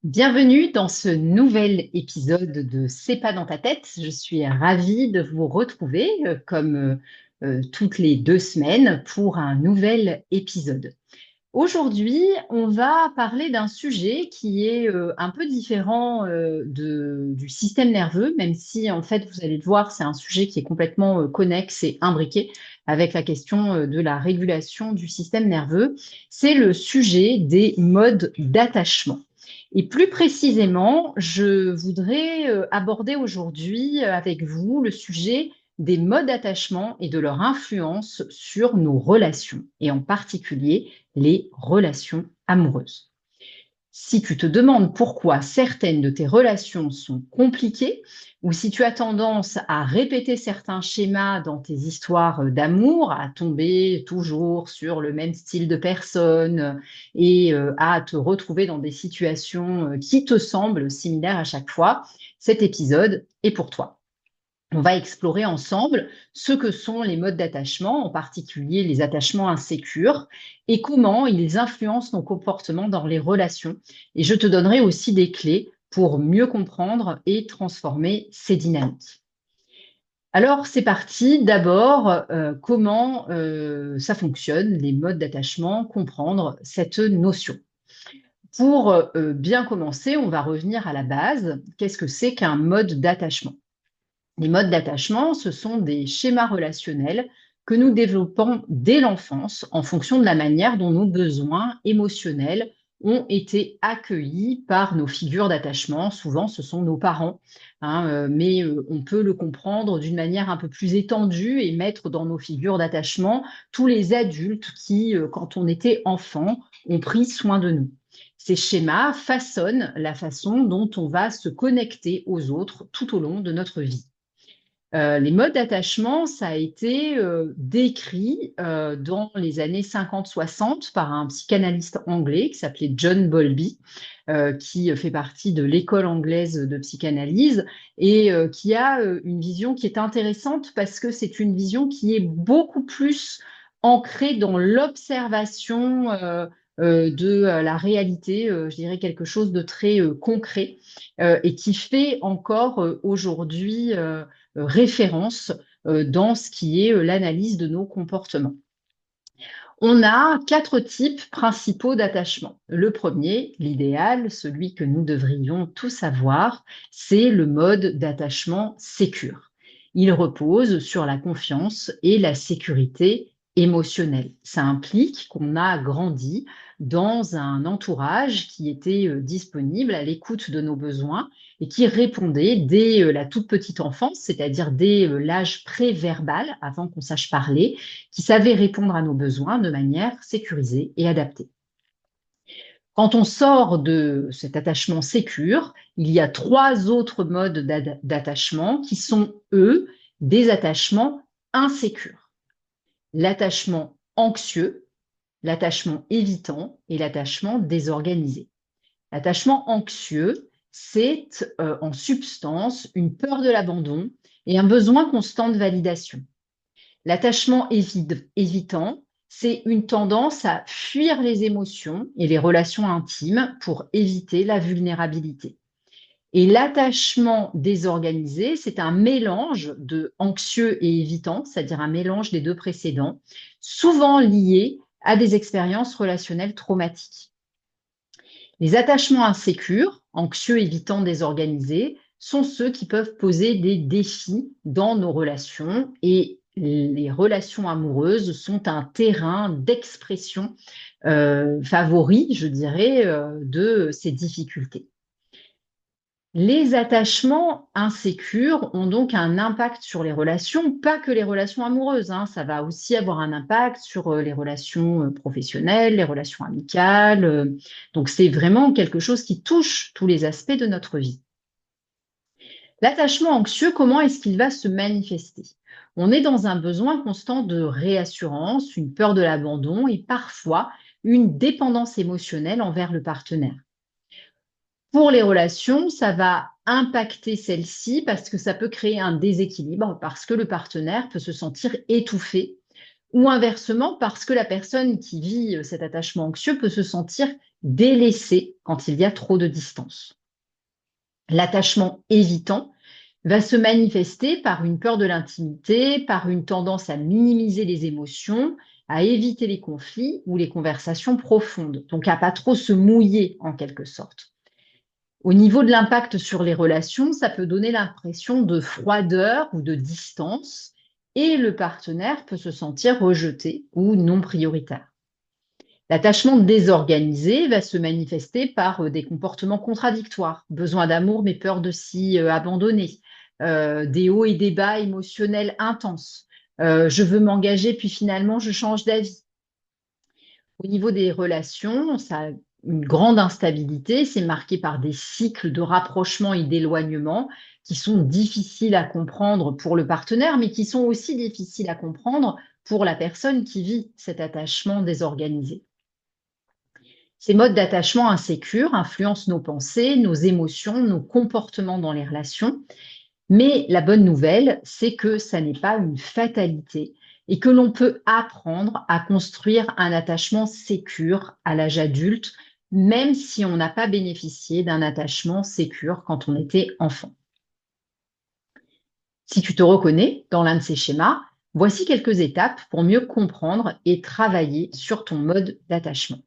Bienvenue dans ce nouvel épisode de C'est pas dans ta tête. Je suis ravie de vous retrouver toutes les 2 semaines pour un nouvel épisode. Aujourd'hui, on va parler d'un sujet qui est un peu différent du système nerveux, même si en fait, vous allez le voir, c'est un sujet qui est complètement connexe et imbriqué avec la question de la régulation du système nerveux. C'est le sujet des modes d'attachement. Et plus précisément, je voudrais aborder aujourd'hui avec vous le sujet des modes d'attachement et de leur influence sur nos relations, et en particulier les relations amoureuses. Si tu te demandes pourquoi certaines de tes relations sont compliquées, ou si tu as tendance à répéter certains schémas dans tes histoires d'amour, à tomber toujours sur le même style de personne et à te retrouver dans des situations qui te semblent similaires à chaque fois, cet épisode est pour toi. On va explorer ensemble ce que sont les modes d'attachement, en particulier les attachements insécures, et comment ils influencent nos comportements dans les relations. Et je te donnerai aussi des clés pour mieux comprendre et transformer ces dynamiques. Alors, c'est parti. D'abord, comment ça fonctionne, les modes d'attachement, comprendre cette notion. Pour bien commencer, on va revenir à la base. Qu'est-ce que c'est qu'un mode d'attachement ? Les modes d'attachement, ce sont des schémas relationnels que nous développons dès l'enfance en fonction de la manière dont nos besoins émotionnels ont été accueillis par nos figures d'attachement. Souvent, ce sont nos parents, mais on peut le comprendre d'une manière un peu plus étendue et mettre dans nos figures d'attachement tous les adultes qui, quand on était enfant, ont pris soin de nous. Ces schémas façonnent la façon dont on va se connecter aux autres tout au long de notre vie. Les modes d'attachement, ça a été décrit dans les années 50-60 par un psychanalyste anglais qui s'appelait John Bowlby, qui fait partie de l'école anglaise de psychanalyse et qui a une vision qui est intéressante parce que c'est une vision qui est beaucoup plus ancrée dans l'observation de la réalité, je dirais quelque chose de très concret et qui fait encore aujourd'hui référence dans ce qui est l'analyse de nos comportements. On a 4 types principaux d'attachement. Le premier, l'idéal, celui que nous devrions tous avoir, c'est le mode d'attachement sécure. Il repose sur la confiance et la sécurité émotionnelle. Ça implique qu'on a grandi dans un entourage qui était disponible à l'écoute de nos besoins et qui répondait dès la toute petite enfance, c'est-à-dire dès l'âge préverbal, avant qu'on sache parler, qui savait répondre à nos besoins de manière sécurisée et adaptée. Quand on sort de cet attachement sécure, il y a 3 autres modes d'attachement qui sont, eux, des attachements insécures. L'attachement anxieux, l'attachement évitant et l'attachement désorganisé. L'attachement anxieux, c'est en substance une peur de l'abandon et un besoin constant de validation. L'attachement évitant, c'est une tendance à fuir les émotions et les relations intimes pour éviter la vulnérabilité. Et l'attachement désorganisé, c'est un mélange de anxieux et évitant, c'est-à-dire un mélange des 2 précédents, souvent lié à des expériences relationnelles traumatiques. Les attachements insécures, anxieux, évitants, désorganisés, sont ceux qui peuvent poser des défis dans nos relations et les relations amoureuses sont un terrain d'expression favori, je dirais, de ces difficultés. Les attachements insécures ont donc un impact sur les relations, pas que les relations amoureuses, ça va aussi avoir un impact sur les relations professionnelles, les relations amicales. Donc c'est vraiment quelque chose qui touche tous les aspects de notre vie. L'attachement anxieux, comment est-ce qu'il va se manifester? On est dans un besoin constant de réassurance, une peur de l'abandon et parfois une dépendance émotionnelle envers le partenaire. Pour les relations, ça va impacter celles-ci parce que ça peut créer un déséquilibre, parce que le partenaire peut se sentir étouffé ou inversement parce que la personne qui vit cet attachement anxieux peut se sentir délaissé quand il y a trop de distance. L'attachement évitant va se manifester par une peur de l'intimité, par une tendance à minimiser les émotions, à éviter les conflits ou les conversations profondes, donc à pas trop se mouiller en quelque sorte. Au niveau de l'impact sur les relations, ça peut donner l'impression de froideur ou de distance et le partenaire peut se sentir rejeté ou non prioritaire. L'attachement désorganisé va se manifester par des comportements contradictoires, besoin d'amour mais peur de s'y abandonner, des hauts et des bas émotionnels intenses. Je veux m'engager puis finalement je change d'avis. Au niveau des relations, ça a une grande instabilité, c'est marqué par des cycles de rapprochement et d'éloignement qui sont difficiles à comprendre pour le partenaire, mais qui sont aussi difficiles à comprendre pour la personne qui vit cet attachement désorganisé. Ces modes d'attachement insécures influencent nos pensées, nos émotions, nos comportements dans les relations. Mais la bonne nouvelle, c'est que ça n'est pas une fatalité et que l'on peut apprendre à construire un attachement sécure à l'âge adulte, même si on n'a pas bénéficié d'un attachement sécure quand on était enfant. Si tu te reconnais dans l'un de ces schémas, voici quelques étapes pour mieux comprendre et travailler sur ton mode d'attachement.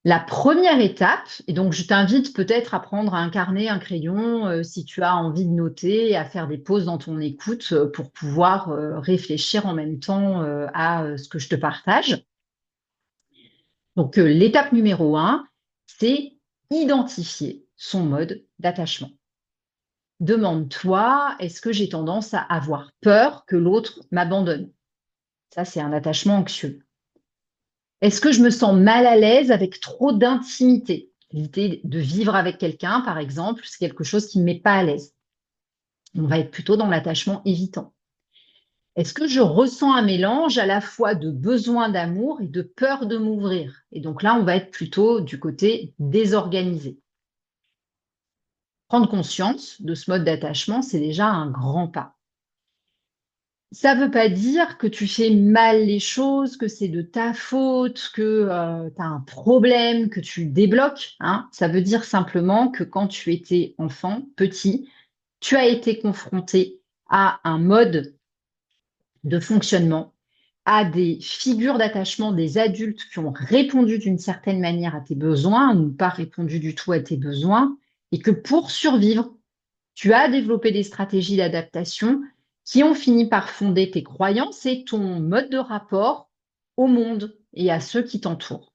La première étape, et donc je t'invite peut-être à prendre un carnet, un crayon, si tu as envie de noter, à faire des pauses dans ton écoute pour pouvoir réfléchir en même temps à ce que je te partage. Donc l'étape numéro 1, c'est identifier son mode d'attachement. Demande-toi, est-ce que j'ai tendance à avoir peur que l'autre m'abandonne? Ça, c'est un attachement anxieux. Est-ce que je me sens mal à l'aise avec trop d'intimité? L'idée de vivre avec quelqu'un, par exemple, c'est quelque chose qui ne me met pas à l'aise. On va être plutôt dans l'attachement évitant. Est-ce que je ressens un mélange à la fois de besoin d'amour et de peur de m'ouvrir? Et donc là, on va être plutôt du côté désorganisé. Prendre conscience de ce mode d'attachement, c'est déjà un grand pas. Ça ne veut pas dire que tu fais mal les choses, que c'est de ta faute, que tu as un problème, que tu débloques, hein. Ça veut dire simplement que quand tu étais enfant, petit, tu as été confronté à un mode de fonctionnement, à des figures d'attachement des adultes qui ont répondu d'une certaine manière à tes besoins ou pas répondu du tout à tes besoins, et que pour survivre, tu as développé des stratégies d'adaptation qui ont fini par fonder tes croyances et ton mode de rapport au monde et à ceux qui t'entourent.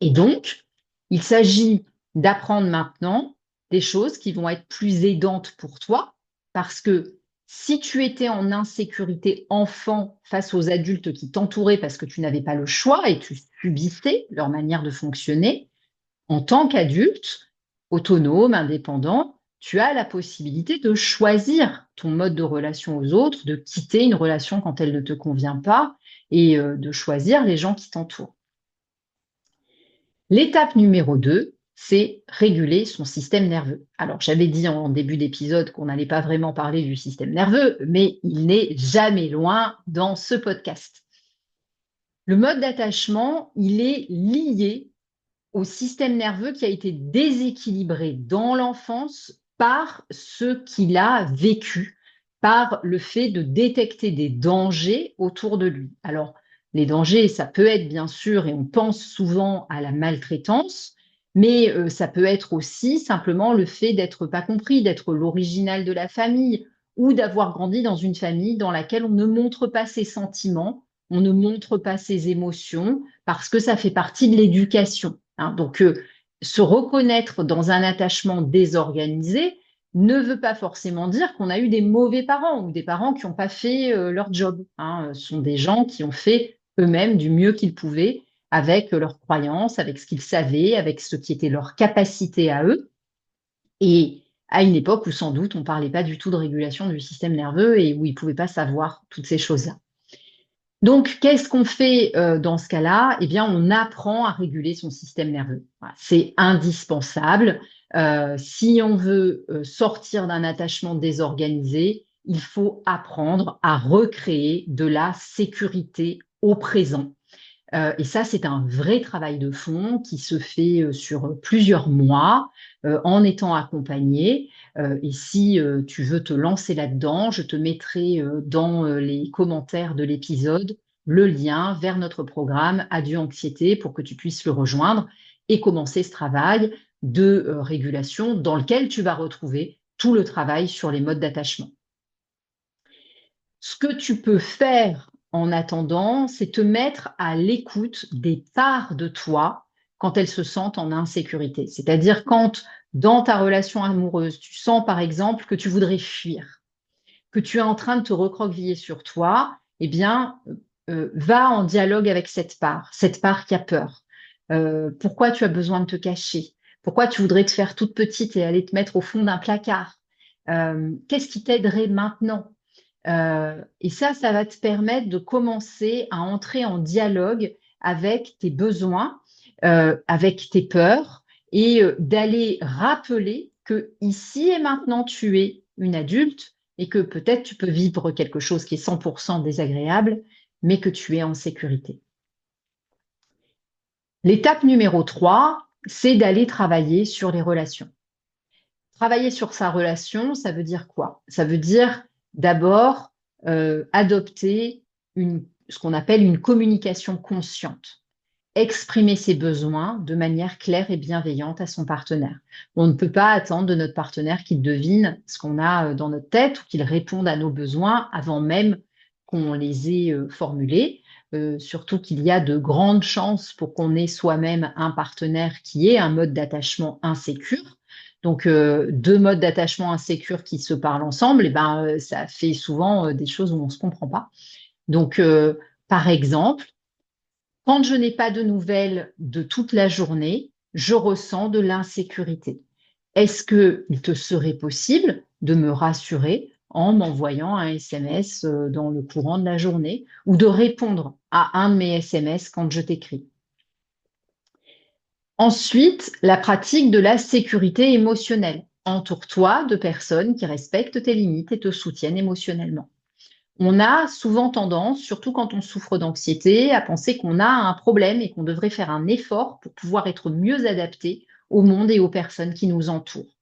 Et donc, il s'agit d'apprendre maintenant des choses qui vont être plus aidantes pour toi, parce que si tu étais en insécurité enfant face aux adultes qui t'entouraient parce que tu n'avais pas le choix et tu subissais leur manière de fonctionner, en tant qu'adulte, autonome, indépendant, tu as la possibilité de choisir ton mode de relation aux autres, de quitter une relation quand elle ne te convient pas et de choisir les gens qui t'entourent. L'étape numéro 2, c'est réguler son système nerveux. Alors, j'avais dit en début d'épisode qu'on n'allait pas vraiment parler du système nerveux, mais il n'est jamais loin dans ce podcast. Le mode d'attachement, il est lié au système nerveux qui a été déséquilibré dans l'enfance par ce qu'il a vécu, par le fait de détecter des dangers autour de lui. Alors, les dangers, ça peut être bien sûr, et on pense souvent à la maltraitance, mais ça peut être aussi simplement le fait d'être pas compris, d'être l'original de la famille ou d'avoir grandi dans une famille dans laquelle on ne montre pas ses sentiments, on ne montre pas ses émotions parce que ça fait partie de l'éducation. Hein. Donc, se reconnaître dans un attachement désorganisé ne veut pas forcément dire qu'on a eu des mauvais parents ou des parents qui n'ont pas fait leur job. Hein. Ce sont des gens qui ont fait eux-mêmes du mieux qu'ils pouvaient avec leurs croyances, avec ce qu'ils savaient, avec ce qui était leur capacité à eux. Et à une époque où sans doute on ne parlait pas du tout de régulation du système nerveux et où ils ne pouvaient pas savoir toutes ces choses-là. Donc, qu'est-ce qu'on fait dans ce cas-là? Eh bien, on apprend à réguler son système nerveux. Voilà, c'est indispensable. Si on veut sortir d'un attachement désorganisé, il faut apprendre à recréer de la sécurité au présent. Et ça, c'est un vrai travail de fond qui se fait sur plusieurs mois en étant accompagné. Et si tu veux te lancer là-dedans, je te mettrai dans les commentaires de l'épisode le lien vers notre programme Adieu Anxiété pour que tu puisses le rejoindre et commencer ce travail de régulation dans lequel tu vas retrouver tout le travail sur les modes d'attachement. Ce que tu peux faire en attendant, c'est te mettre à l'écoute des parts de toi quand elles se sentent en insécurité. C'est-à-dire quand, dans ta relation amoureuse, tu sens par exemple que tu voudrais fuir, que tu es en train de te recroqueviller sur toi, eh bien, va en dialogue avec cette part qui a peur. Pourquoi tu as besoin de te cacher? Pourquoi tu voudrais te faire toute petite et aller te mettre au fond d'un placard? Qu'est-ce qui t'aiderait maintenant? Et ça va te permettre de commencer à entrer en dialogue avec tes besoins, avec tes peurs, et d'aller rappeler que ici et maintenant, tu es une adulte et que peut-être tu peux vivre quelque chose qui est 100% désagréable, mais que tu es en sécurité. L'étape numéro 3, c'est d'aller travailler sur les relations. Travailler sur sa relation, ça veut dire quoi? Ça veut dire d'abord adopter ce qu'on appelle une communication consciente. Exprimer ses besoins de manière claire et bienveillante à son partenaire. On ne peut pas attendre de notre partenaire qu'il devine ce qu'on a dans notre tête ou qu'il réponde à nos besoins avant même qu'on les ait formulés. Surtout qu'il y a de grandes chances pour qu'on ait soi-même un partenaire qui ait un mode d'attachement insécure. Donc, deux modes d'attachement insécures qui se parlent ensemble, et ben, ça fait souvent des choses où on ne se comprend pas. Donc, par exemple, quand je n'ai pas de nouvelles de toute la journée, je ressens de l'insécurité. Est-ce qu'il te serait possible de me rassurer en m'envoyant un SMS dans le courant de la journée ou de répondre à un de mes SMS quand je t'écris? Ensuite, la pratique de la sécurité émotionnelle. Entoure-toi de personnes qui respectent tes limites et te soutiennent émotionnellement. On a souvent tendance, surtout quand on souffre d'anxiété, à penser qu'on a un problème et qu'on devrait faire un effort pour pouvoir être mieux adapté au monde et aux personnes qui nous entourent.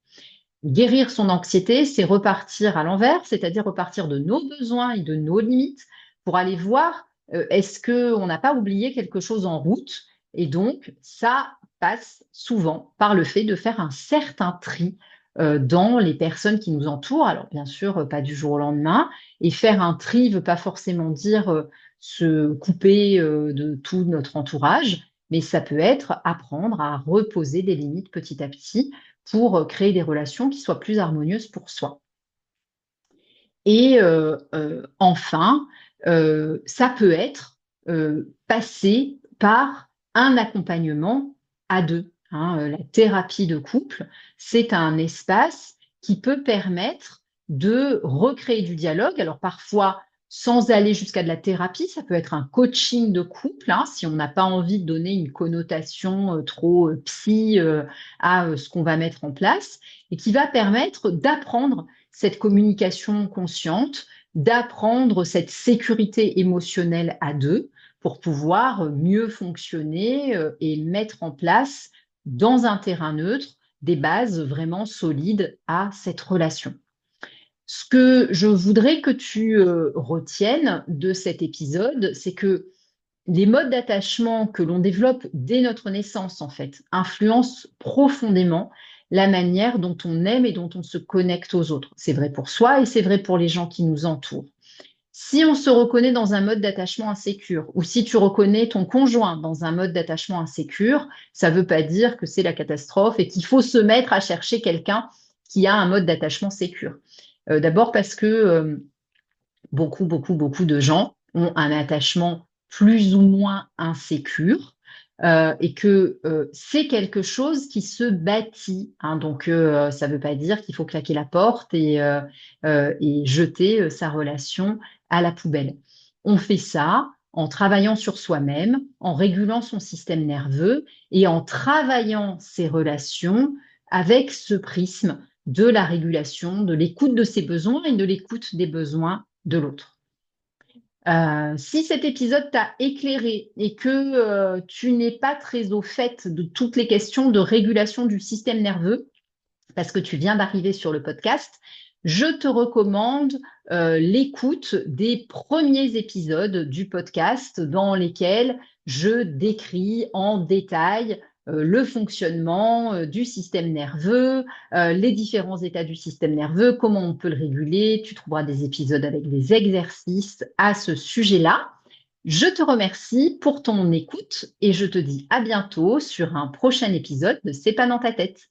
Guérir son anxiété, c'est repartir à l'envers, c'est-à-dire repartir de nos besoins et de nos limites pour aller voir est-ce qu'on n'a pas oublié quelque chose en route. Et donc, ça passe souvent par le fait de faire un certain tri dans les personnes qui nous entourent. Alors, bien sûr, pas du jour au lendemain. Et faire un tri ne veut pas forcément dire se couper de tout notre entourage, mais ça peut être apprendre à reposer des limites petit à petit pour créer des relations qui soient plus harmonieuses pour soi. Et enfin, ça peut être passé par un accompagnement à deux. Hein. La thérapie de couple, c'est un espace qui peut permettre de recréer du dialogue. Alors parfois, sans aller jusqu'à de la thérapie, ça peut être un coaching de couple, hein, si on n'a pas envie de donner une connotation trop psy à ce qu'on va mettre en place, et qui va permettre d'apprendre cette communication consciente, d'apprendre cette sécurité émotionnelle à deux pour pouvoir mieux fonctionner et mettre en place dans un terrain neutre des bases vraiment solides à cette relation. Ce que je voudrais que tu retiennes de cet épisode, c'est que les modes d'attachement que l'on développe dès notre naissance, en fait, influencent profondément la manière dont on aime et dont on se connecte aux autres. C'est vrai pour soi et c'est vrai pour les gens qui nous entourent. Si on se reconnaît dans un mode d'attachement insécure, ou si tu reconnais ton conjoint dans un mode d'attachement insécure, ça ne veut pas dire que c'est la catastrophe et qu'il faut se mettre à chercher quelqu'un qui a un mode d'attachement sécure. D'abord parce que beaucoup de gens ont un attachement plus ou moins insécure et que c'est quelque chose qui se bâtit. Hein. Donc, ça ne veut pas dire qu'il faut claquer la porte et jeter sa relation à la poubelle. On fait ça en travaillant sur soi-même, en régulant son système nerveux et en travaillant ses relations avec ce prisme de la régulation, de l'écoute de ses besoins et de l'écoute des besoins de l'autre. Si cet épisode t'a éclairé et que tu n'es pas très au fait de toutes les questions de régulation du système nerveux, parce que tu viens d'arriver sur le podcast, je te recommande l'écoute des premiers épisodes du podcast dans lesquels je décris en détail le fonctionnement du système nerveux, les différents états du système nerveux, comment on peut le réguler. Tu trouveras des épisodes avec des exercices à ce sujet-là. Je te remercie pour ton écoute et je te dis à bientôt sur un prochain épisode de C'est pas dans ta tête.